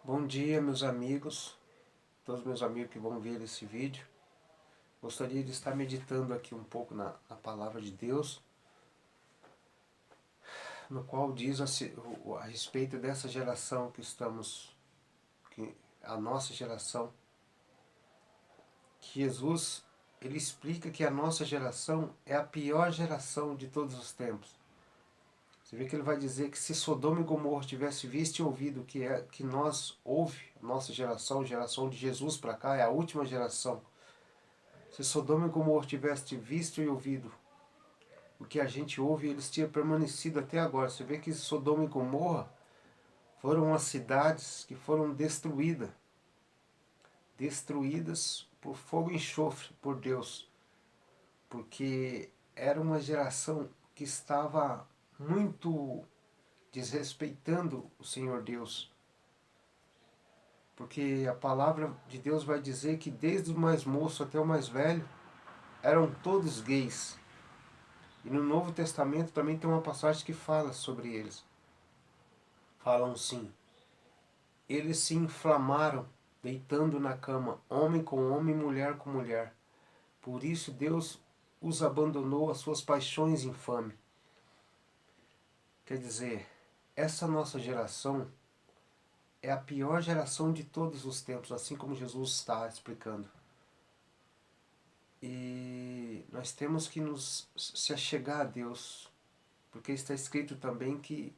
Bom dia, meus amigos, todos meus amigos que vão ver esse vídeo. Gostaria de estar meditando aqui um pouco na palavra de Deus, no qual diz a respeito dessa geração a nossa geração, que Jesus, ele explica que a nossa geração é a pior geração de todos os tempos. Você vê que ele vai dizer que se Sodoma e Gomorra tivesse visto e ouvido o que nós ouve, a nossa geração, geração de Jesus para cá, é a última geração. Se Sodoma e Gomorra tivesse visto e ouvido o que a gente ouve, eles tinham permanecido até agora. Você vê que Sodoma e Gomorra foram as cidades que foram destruídas por fogo e enxofre por Deus, porque era uma geração que estava muito desrespeitando o Senhor Deus. Porque a palavra de Deus vai dizer que desde o mais moço até o mais velho eram todos gays. E no Novo Testamento também tem uma passagem que fala sobre eles. Falam assim: eles se inflamaram, deitando na cama, homem com homem, mulher com mulher. Por isso Deus os abandonou às suas paixões infames. Quer dizer, essa nossa geração é a pior geração de todos os tempos, assim como Jesus está explicando. E nós temos que se achegar a Deus, porque está escrito também que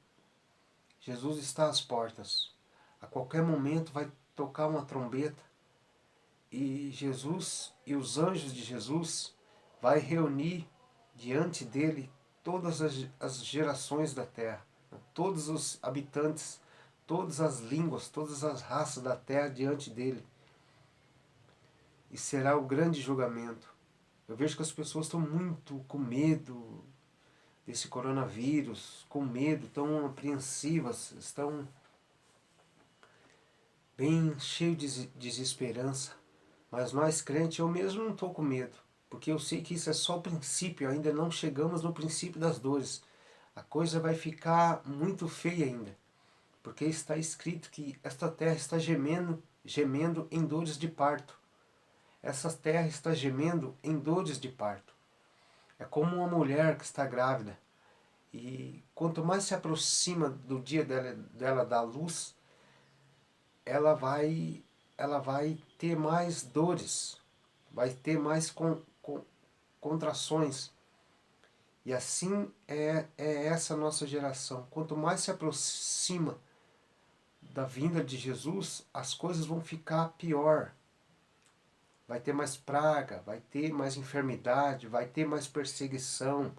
Jesus está às portas. A qualquer momento vai tocar uma trombeta e Jesus e os anjos de Jesus vai reunir diante dele todas as gerações da terra, todos os habitantes, todas as línguas, todas as raças da terra diante dele. E será o grande julgamento. Eu vejo que as pessoas estão muito com medo desse coronavírus, com medo, estão apreensivas, estão bem cheios de desesperança. Mas nós crentes, eu mesmo não estou com medo, porque eu sei que isso é só o princípio, ainda não chegamos no princípio das dores. A coisa vai ficar muito feia ainda, porque está escrito que esta terra está gemendo em dores de parto. Essa terra está gemendo em dores de parto. É como uma mulher que está grávida. E quanto mais se aproxima do dia dela dar luz, ela vai ter mais dores, vai ter mais contrações. E assim é essa nossa geração. Quanto mais se aproxima da vinda de Jesus, as coisas vão ficar pior. Vai ter mais praga, vai ter mais enfermidade, vai ter mais perseguição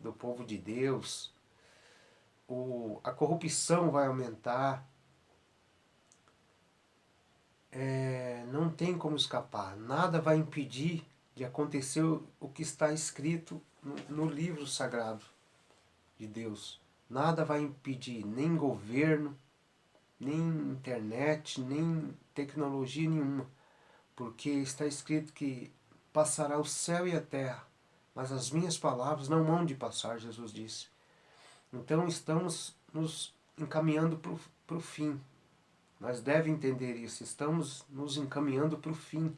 do povo de Deus. A corrupção vai aumentar. Não tem como escapar. Nada vai impedir de acontecer o que está escrito no livro sagrado de Deus. Nada vai impedir, nem governo, nem internet, nem tecnologia nenhuma. Porque está escrito que passará o céu e a terra, mas as minhas palavras não hão de passar, Jesus disse. Então estamos nos encaminhando para o fim. Nós devemos entender isso, estamos nos encaminhando para o fim.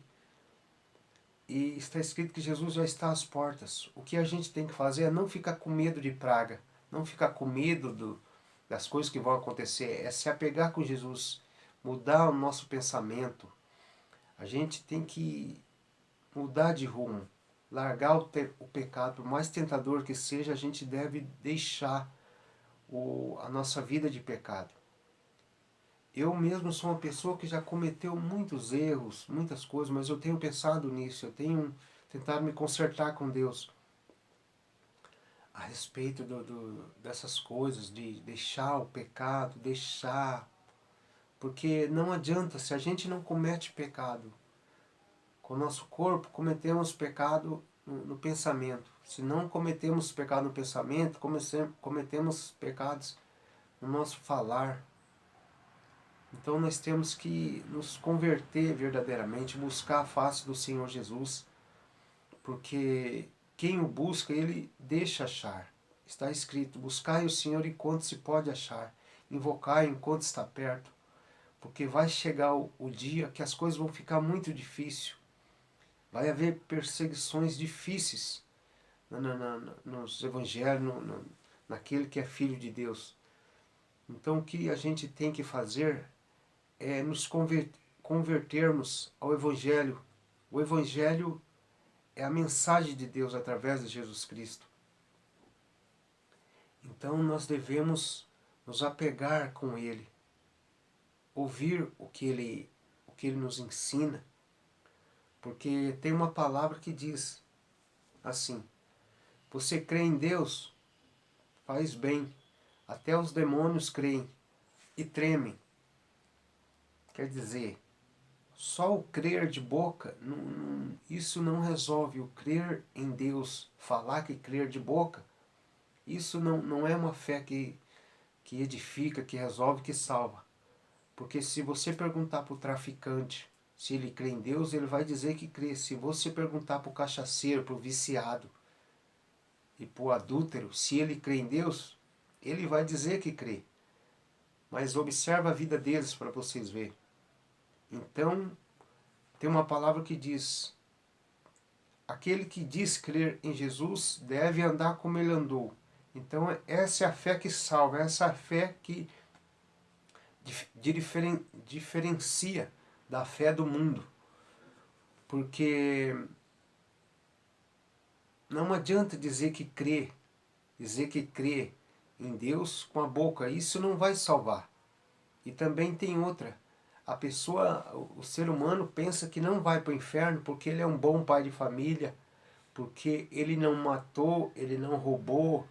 E está escrito que Jesus já está às portas. O que a gente tem que fazer é não ficar com medo de praga, não ficar com medo das coisas que vão acontecer, é se apegar com Jesus, mudar o nosso pensamento. A gente tem que mudar de rumo, largar o pecado, por mais tentador que seja, a gente deve deixar a nossa vida de pecado. Eu mesmo sou uma pessoa que já cometeu muitos erros, muitas coisas, mas eu tenho pensado nisso, eu tenho tentado me consertar com Deus a respeito dessas coisas, de deixar o pecado, porque não adianta, se a gente não comete pecado com o nosso corpo, cometemos pecado no pensamento. Se não cometemos pecado no pensamento, cometemos pecados no nosso falar. Então nós temos que nos converter verdadeiramente, buscar a face do Senhor Jesus, porque quem o busca, ele deixa achar. Está escrito: buscai o Senhor enquanto se pode achar, invocai enquanto está perto. porque vai chegar o dia que as coisas vão ficar muito difíceis. Vai haver perseguições difíceis nos evangelhos, naquele que é filho de Deus. Então o que a gente tem que fazer é nos convertermos ao Evangelho. O Evangelho é a mensagem de Deus através de Jesus Cristo. Então nós devemos nos apegar com Ele, ouvir o que Ele nos ensina, porque tem uma palavra que diz assim: você crê em Deus? Faz bem. Até os demônios creem e tremem. Quer dizer, só o crer de boca, isso não resolve. O crer em Deus, falar que crer de boca, isso não é uma fé que edifica, que resolve, que salva. Porque se você perguntar para o traficante se ele crê em Deus, ele vai dizer que crê. Se você perguntar para o cachaceiro, para o viciado e para o adúltero se ele crê em Deus, ele vai dizer que crê. Mas observa a vida deles para vocês verem. Então, tem uma palavra que diz: aquele que diz crer em Jesus deve andar como ele andou. Então, essa é a fé que salva, essa é a fé que diferencia da fé do mundo. Porque não adianta dizer que crê em Deus com a boca, isso não vai salvar. E também tem outra: a pessoa, o ser humano pensa que não vai para o inferno porque ele é um bom pai de família, porque ele não matou, ele não roubou,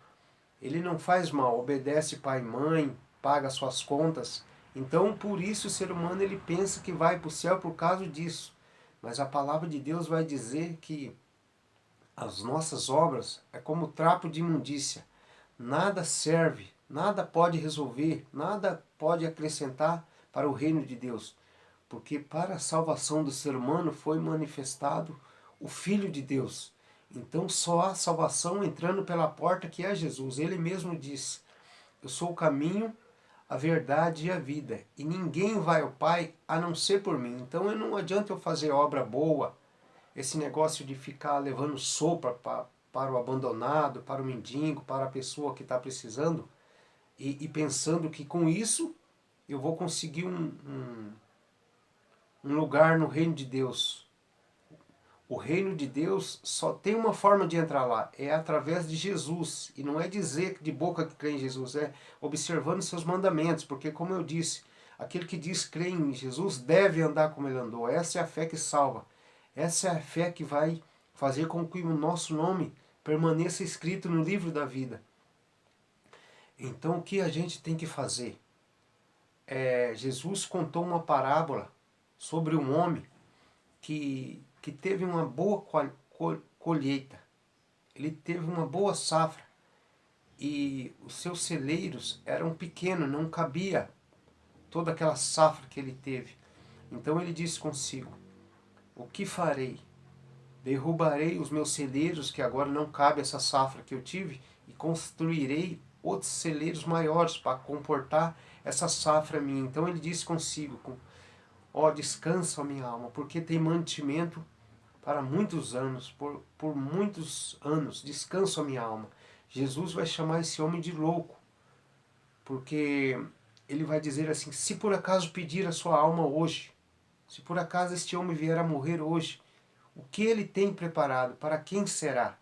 ele não faz mal, obedece pai e mãe, paga suas contas. Então por isso o ser humano ele pensa que vai para o céu por causa disso. Mas a palavra de Deus vai dizer que as nossas obras é como trapo de imundícia. Nada serve, nada pode resolver, nada pode acrescentar para o reino de Deus. Porque para a salvação do ser humano foi manifestado o Filho de Deus. Então só há salvação entrando pela porta que é Jesus. Ele mesmo disse: eu sou o caminho, a verdade e a vida. E ninguém vai ao Pai a não ser por mim. Então não adianta eu fazer obra boa, esse negócio de ficar levando sopa para o abandonado, para o mendigo, para a pessoa que está precisando, e pensando que com isso eu vou conseguir um lugar no reino de Deus. O reino de Deus só tem uma forma de entrar lá, é através de Jesus. E não é dizer de boca que crê em Jesus, é observando seus mandamentos, porque como eu disse, aquele que diz crer em Jesus deve andar como ele andou. Essa é a fé que salva. Essa é a fé que vai fazer com que o nosso nome permaneça escrito no livro da vida. Então o que a gente tem que fazer? Jesus contou uma parábola sobre um homem que teve uma boa colheita. Ele teve uma boa safra e os seus celeiros eram pequenos, não cabia toda aquela safra que ele teve. Então ele disse consigo: o que farei? Derrubarei os meus celeiros, que agora não cabe essa safra que eu tive, e construirei outros celeiros maiores para comportar essa safra minha. Então ele disse consigo: ó, descansa, ó minha alma, porque tem mantimento para muitos anos, por muitos anos. Descansa, ó minha alma. Jesus vai chamar esse homem de louco, porque ele vai dizer assim: se por acaso pedir a sua alma hoje, se por acaso este homem vier a morrer hoje, o que ele tem preparado? Para quem será?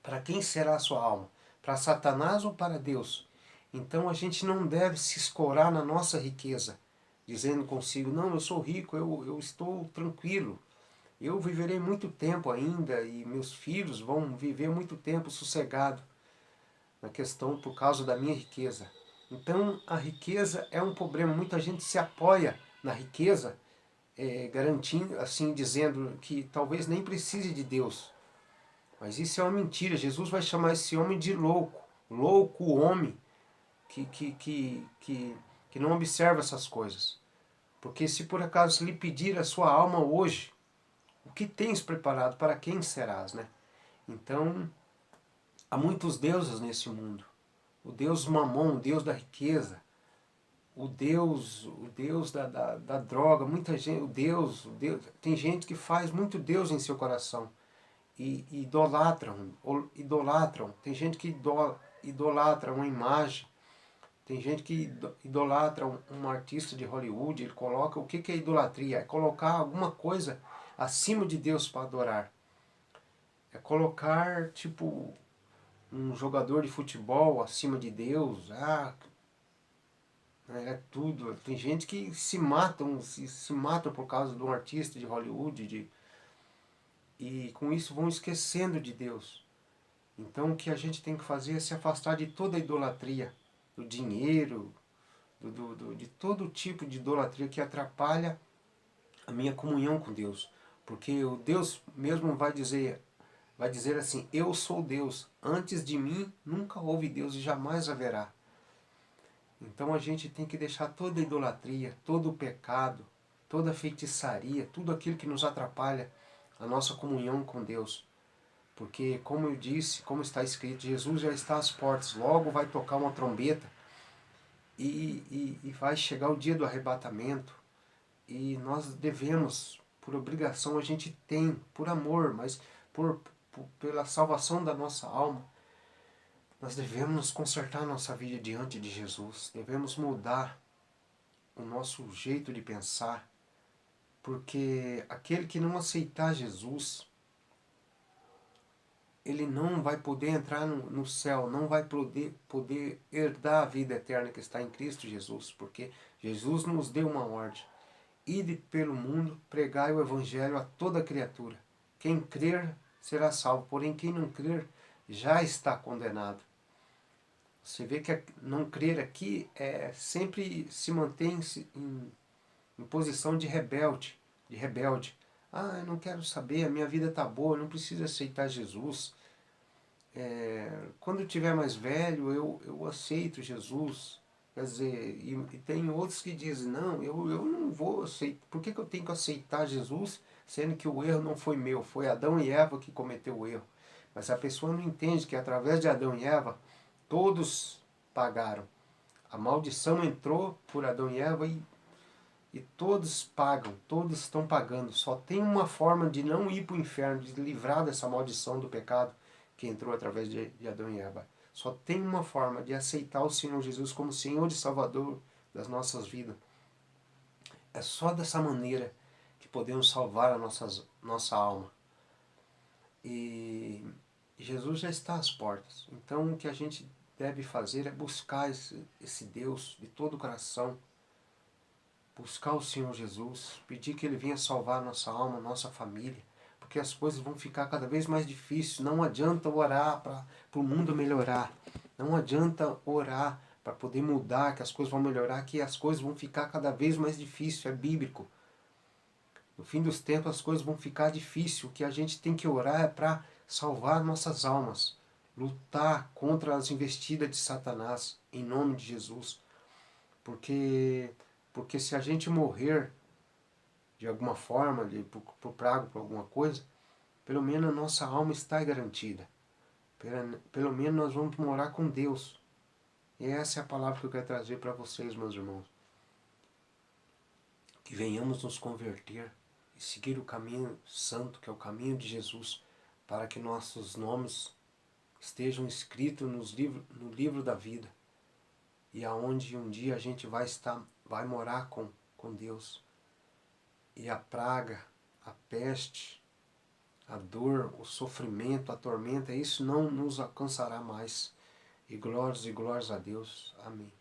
Para quem será a sua alma? Para Satanás ou para Deus? Então a gente não deve se escorar na nossa riqueza, dizendo consigo: não, eu sou rico, eu estou tranquilo, eu viverei muito tempo ainda e meus filhos vão viver muito tempo sossegado na questão por causa da minha riqueza. Então a riqueza é um problema. Muita gente se apoia na riqueza, garantindo, assim, dizendo que talvez nem precise de Deus. Mas isso é uma mentira. Jesus vai chamar esse homem de louco. Louco homem que não observa essas coisas. Porque se por acaso lhe pedir a sua alma hoje, o que tens preparado? Para quem serás, né? Então, há muitos deuses nesse mundo. O Deus Mamon, o Deus da riqueza, o Deus da droga, muita gente, o Deus, tem gente que faz muito Deus em seu coração, e idolatram, tem gente que idolatra uma imagem, tem gente que idolatra um artista de Hollywood, ele coloca, o que é idolatria? É colocar alguma coisa acima de Deus para adorar, é colocar, tipo, um jogador de futebol acima de Deus, é tudo. Tem gente que se matam por causa de um artista de Hollywood, e com isso vão esquecendo de Deus. Então o que a gente tem que fazer é se afastar de toda a idolatria, do dinheiro, de todo tipo de idolatria que atrapalha a minha comunhão com Deus. Porque o Deus mesmo vai dizer assim, eu sou Deus, antes de mim nunca houve Deus e jamais haverá. Então a gente tem que deixar toda a idolatria, todo o pecado, toda a feitiçaria, tudo aquilo que nos atrapalha a nossa comunhão com Deus. Porque, como eu disse, como está escrito, Jesus já está às portas, logo vai tocar uma trombeta e vai chegar o dia do arrebatamento. E nós devemos, por obrigação, a gente tem, por amor, mas pela salvação da nossa alma, nós devemos consertar nossa vida diante de Jesus, devemos mudar o nosso jeito de pensar, porque aquele que não aceitar Jesus, ele não vai poder entrar no céu, não vai poder herdar a vida eterna que está em Cristo Jesus, porque Jesus nos deu uma ordem: ide pelo mundo, pregai o evangelho a toda criatura. Quem crer será salvo, porém quem não crer já está condenado. Você vê que não crer aqui sempre se mantém em posição de rebelde, eu não quero saber, a minha vida está boa, eu não preciso aceitar Jesus. Quando eu tiver mais velho, eu aceito Jesus. Quer dizer, e tem outros que dizem, não, eu não vou aceitar. Por que eu tenho que aceitar Jesus, sendo que o erro não foi meu, foi Adão e Eva que cometeu o erro? Mas a pessoa não entende que através de Adão e Eva, todos pagaram. A maldição entrou por Adão e Eva e todos pagam, todos estão pagando. Só tem uma forma de não ir para o inferno, de livrar dessa maldição do pecado que entrou através de Adão e Eva. Só tem uma forma, de aceitar o Senhor Jesus como Senhor e Salvador das nossas vidas. É só dessa maneira que podemos salvar a nossa alma. E Jesus já está às portas. Então o que a gente deve fazer é buscar esse Deus de todo o coração, buscar o Senhor Jesus, pedir que Ele venha salvar a nossa alma, a nossa família, porque as coisas vão ficar cada vez mais difíceis. Não adianta orar para o mundo melhorar, não adianta orar para poder mudar, que as coisas vão melhorar, que as coisas vão ficar cada vez mais difíceis, é bíblico. No fim dos tempos as coisas vão ficar difíceis, o que a gente tem que orar é para salvar nossas almas, lutar contra as investidas de Satanás, em nome de Jesus, porque se a gente morrer de alguma forma, por praga, por alguma coisa, pelo menos a nossa alma está garantida. Pelo menos nós vamos morar com Deus. E essa é a palavra que eu quero trazer para vocês, meus irmãos. Que venhamos nos converter e seguir o caminho santo, que é o caminho de Jesus, para que nossos nomes estejam escritos no livro da vida. E aonde um dia a gente vai morar com Deus. E a praga, a peste, a dor, o sofrimento, a tormenta, isso não nos alcançará mais. E glórias a Deus. Amém.